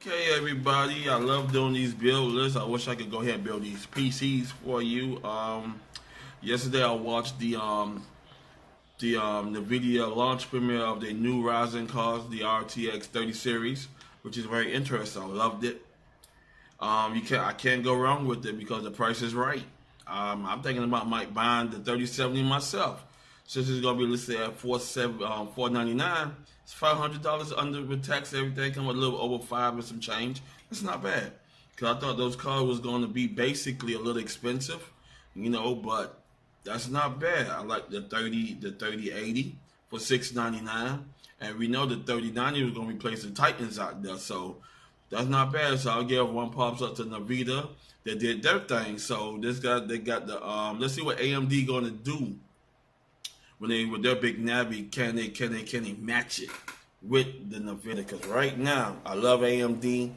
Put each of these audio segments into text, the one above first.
Okay, everybody, I love doing these build lists. I wish I could go ahead and build these PCs for you. Yesterday I watched the NVIDIA launch premiere of the new Ryzen cards, the RTX 30 series, which is very interesting. I loved it. I can't go wrong with it because the price is right. I'm thinking about buying the 3070 myself. Since it's gonna be listed at $499, it's $500 under with tax. Everything come a little over $5 and some change. It's not bad. Cause I thought those cards was gonna be basically a little expensive, but that's not bad. I like the 3080 for $699, and we know the 3090 was gonna replace the Titans out there, so that's not bad. So I'll give one props up to Nvidia. They did their thing. So they got the let's see what AMD gonna do with their big Navi. Can they match it with the Nvidia? Because right now I love AMD.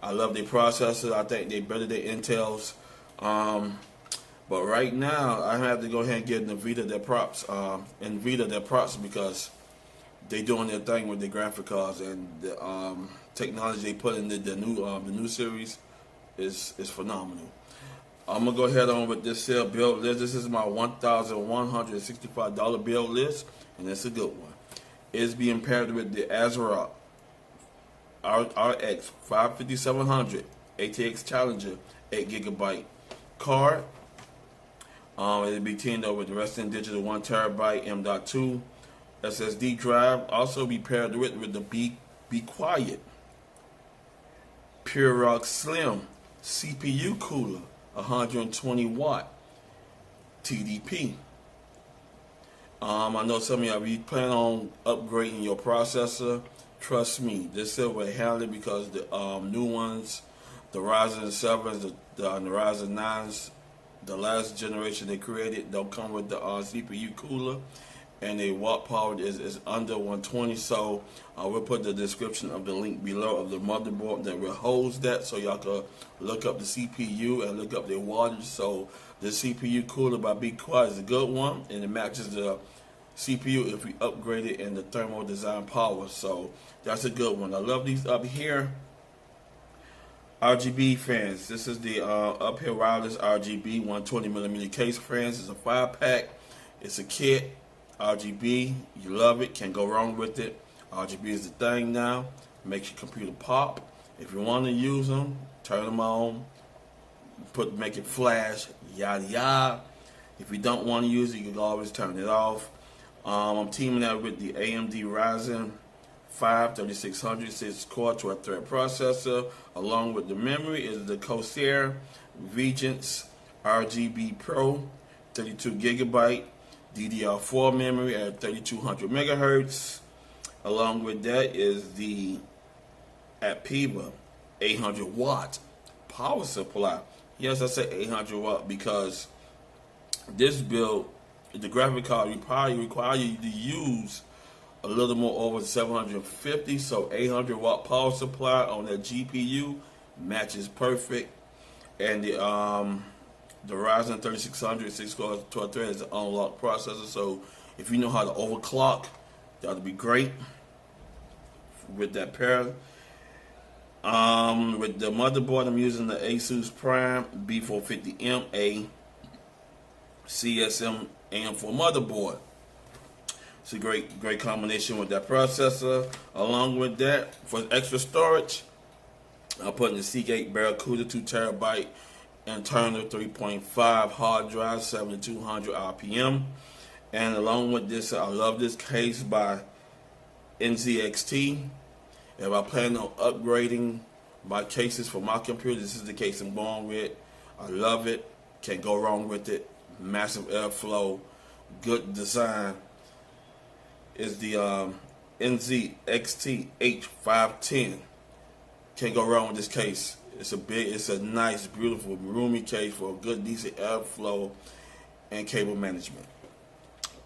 I love their processors. I think they better than Intel's. But right now I have to go ahead and give Nvidia their props. Because they doing their thing with the graphic cards, and the technology they put in the new series is phenomenal. I'm gonna go ahead on with this here build list. This is my $1,165 build list, and it's a good one. It's being paired with the Asrock RX 5700 ATX Challenger 8GB card. It'll be teamed up with the Western Digital 1TB M.2 SSD drive. Also be paired with the Be Quiet Pure Slim CPU cooler, 120 watt TDP. I know some of y'all plan on upgrading your processor. Trust me, this will handle it, because the new ones, the Ryzen 7s, the Ryzen 9s, the last generation they created, don't come with the CPU cooler, and the watt power is under 120. So I will put the description of the link below of the motherboard that will host that, so y'all can look up the CPU and look up their wattage. So the CPU cooler by Be Quiet is a good one, and it matches the CPU if we upgrade it in the thermal design power. So that's a good one. I love these Uphere RGB fans. This is the Uphere wireless RGB 120mm case fans. It's a 5-pack. It's a kit. RGB, you love it, can't go wrong with it. RGB is the thing now. Makes your computer pop. If you want to use them, turn them on, make it flash, yada yada. If you don't want to use it, you can always turn it off. I'm teaming up with the AMD Ryzen 5 3600 6-core 12-thread processor. Along with the memory is the Corsair Regents RGB Pro 32GB DDR4 memory at 3200 megahertz. Along with that is the Apevia 800 watt power supply. Yes, I say 800 watt because this build, the graphic card, will probably require you to use a little more over 750. So 800 watt power supply on that GPU matches perfect. And the Ryzen 3600 6-core 12-thread is an unlocked processor, so if you know how to overclock, that'll be great with that pair. With the motherboard, I'm using the Asus Prime B450M-A CSM AM4 motherboard. It's a great combination with that processor. Along with that, for extra storage, I'm putting the Seagate Barracuda 2TB internal 3.5 hard drive, 7200 RPM. And along with this, I love this case by NZXT. If I plan on upgrading my cases for my computer, this is the case I'm going with. I love it, can't go wrong with it. Massive airflow, good design. Is the NZXT H510. Can't go wrong with this case. It's a nice, beautiful, roomy case for a good, decent airflow and cable management.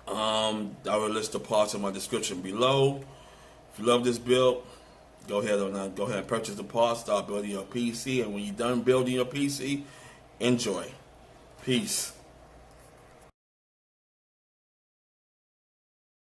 I will list the parts in my description below. If you love this build, go ahead and purchase the parts. Start building your PC, and when you're done building your PC, enjoy. Peace.